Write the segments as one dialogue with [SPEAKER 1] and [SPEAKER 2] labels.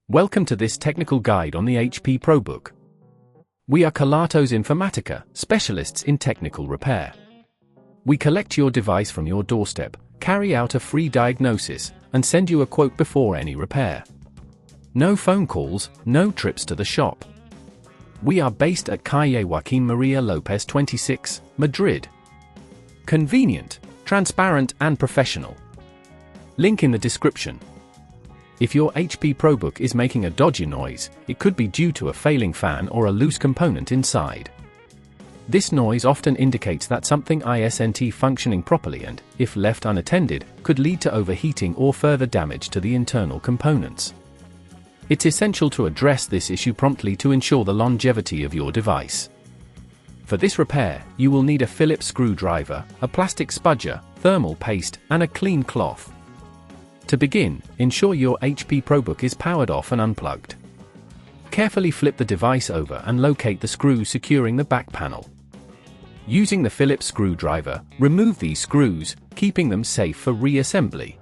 [SPEAKER 1] Welcome to this technical guide on the HP ProBook. We are Kelatos Informatica, specialists in technical repair. We collect your device from your doorstep, carry out a free diagnosis, and send you a quote before any repair. No phone calls, no trips to the shop. We are based at Calle Joaquín María López 26, Madrid. Convenient, transparent and professional. Link in the description. If your HP ProBook is making a dodgy noise, it could be due to a failing fan or a loose component inside. This noise often indicates that something isn't functioning properly and, if left unattended, could lead to overheating or further damage to the internal components. It's essential to address this issue promptly to ensure the longevity of your device. For this repair, you will need a Phillips screwdriver, a plastic spudger, thermal paste, and a clean cloth. To begin, ensure your HP ProBook is powered off and unplugged. Carefully flip the device over and locate the screws securing the back panel. Using the Phillips screwdriver, remove these screws, keeping them safe for reassembly.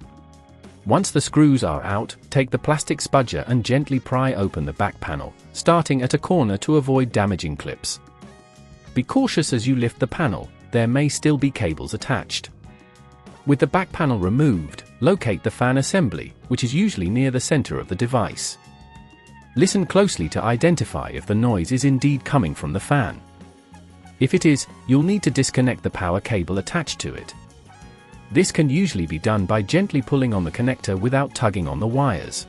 [SPEAKER 1] Once the screws are out, take the plastic spudger and gently pry open the back panel, starting at a corner to avoid damaging clips. Be cautious as you lift the panel, there may still be cables attached. With the back panel removed, locate the fan assembly, which is usually near the center of the device. Listen closely to identify if the noise is indeed coming from the fan. If it is, you'll need to disconnect the power cable attached to it. This can usually be done by gently pulling on the connector without tugging on the wires.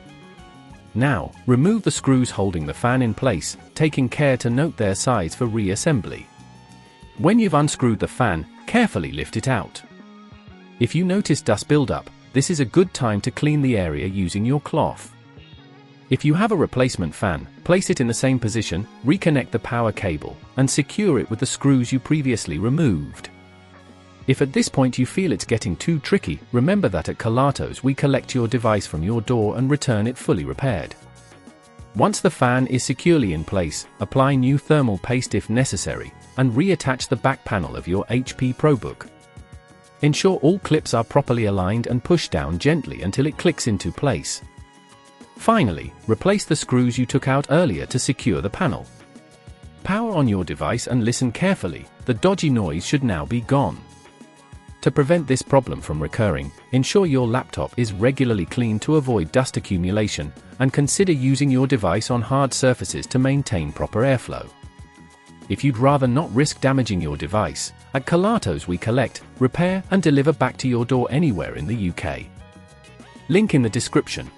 [SPEAKER 1] Now, remove the screws holding the fan in place, taking care to note their size for reassembly. When you've unscrewed the fan, carefully lift it out. If you notice dust buildup, this is a good time to clean the area using your cloth. If you have a replacement fan, place it in the same position, reconnect the power cable, and secure it with the screws you previously removed. If at this point you feel it's getting too tricky, remember that at Kelatos we collect your device from your door and return it fully repaired. Once the fan is securely in place, apply new thermal paste if necessary, and reattach the back panel of your HP ProBook. Ensure all clips are properly aligned and push down gently until it clicks into place. Finally, replace the screws you took out earlier to secure the panel. Power on your device and listen carefully, the dodgy noise should now be gone. To prevent this problem from recurring, ensure your laptop is regularly cleaned to avoid dust accumulation, and consider using your device on hard surfaces to maintain proper airflow. If you'd rather not risk damaging your device, at Kelatos we collect, repair and deliver back to your door anywhere in the UK. Link in the description.